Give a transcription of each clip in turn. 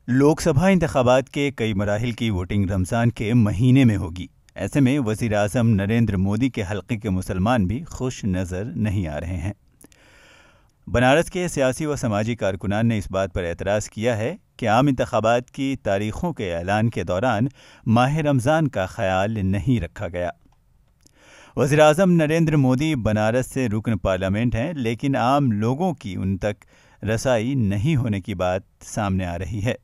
लोकसभा इंतखाबात के कई मराहिल की वोटिंग रमज़ान के महीने में होगी। ऐसे में वज़ीर आज़म नरेंद्र मोदी के हल्के के मुसलमान भी खुश नज़र नहीं आ रहे हैं। बनारस के सियासी व समाजी कारकुनान ने इस बात पर एतराज़ किया है कि आम इंतखाबात की तारीखों के ऐलान के दौरान माह रमज़ान का ख्याल नहीं रखा गया। वज़ीर आज़म नरेंद्र मोदी बनारस से रुकन पार्लियामेंट हैं, लेकिन आम लोगों की उन तक रसाई नहीं होने की बात सामने आ रही है।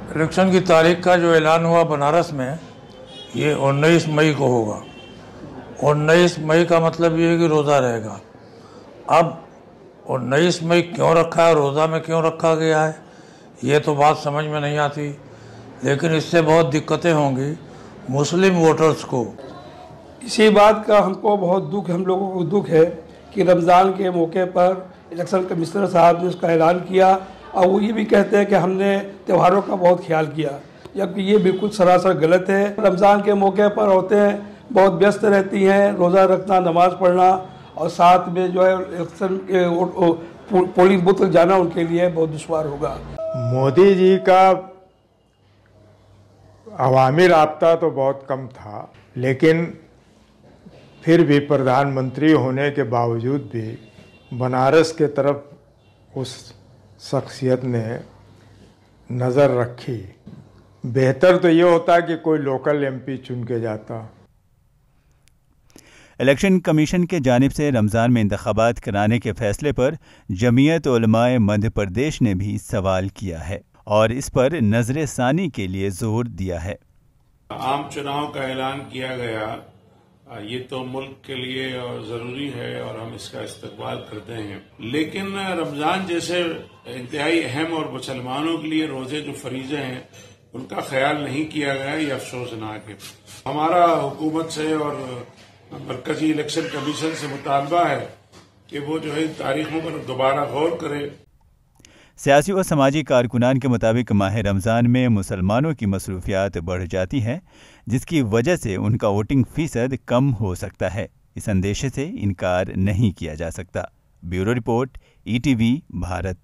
इलेक्शन की तारीख का जो ऐलान हुआ बनारस में, ये 19 मई को होगा। 19 मई का मतलब ये है कि रोज़ा रहेगा। अब 19 मई क्यों रखा है, रोज़ा में क्यों रखा गया है, ये तो बात समझ में नहीं आती। लेकिन इससे बहुत दिक्कतें होंगी मुस्लिम वोटर्स को। इसी बात का हमको बहुत दुख, हम लोगों को दुख है कि रमज़ान के मौके पर इलेक्शन कमिश्नर साहब ने उसका ऐलान किया और वो ये भी कहते हैं कि हमने त्योहारों का बहुत ख्याल किया, जबकि ये बिल्कुल सरासर गलत है। रमज़ान के मौके पर औरतें बहुत व्यस्त रहती हैं, रोज़ा रखना, नमाज़ पढ़ना और साथ में जो है इलेक्शन के पोलिंग बूथ तक जाना उनके लिए बहुत दुश्वार होगा। मोदी जी का अवामी राब्ता तो बहुत कम था, लेकिन फिर भी प्रधानमंत्री होने के बावजूद भी बनारस के तरफ उस शख्सियत ने नज़र रखी। बेहतर तो ये होता कि कोई लोकल एमपी चुन के जाता। इलेक्शन कमीशन के जानिब से रमज़ान में इंतखाबात कराने के फैसले पर जमीयत उलमाए मध्य प्रदेश ने भी सवाल किया है और इस पर नजर सानी के लिए जोर दिया है। आम चुनाव का ऐलान किया गया, ये तो मुल्क के लिए जरूरी है और हम इसका इस्तकबाल करते हैं, लेकिन रमजान जैसे इंतहाई अहम और मुसलमानों के लिए रोजे जो फरीजे हैं उनका ख्याल नहीं किया गया। ये अफसोसनाक है। हमारा हुकूमत से और मरकजी इलेक्शन कमीशन से मुतालबा है कि वो जो है तारीखों पर दोबारा गौर करे। सियासी व समाजी कारकुनान के मुताबिक माह रमज़ान में मुसलमानों की मसरूफियात बढ़ जाती हैं, जिसकी वजह से उनका वोटिंग फीसद कम हो सकता है। इस अंदेशे से इनकार नहीं किया जा सकता। Bureau report, ETV Bharat.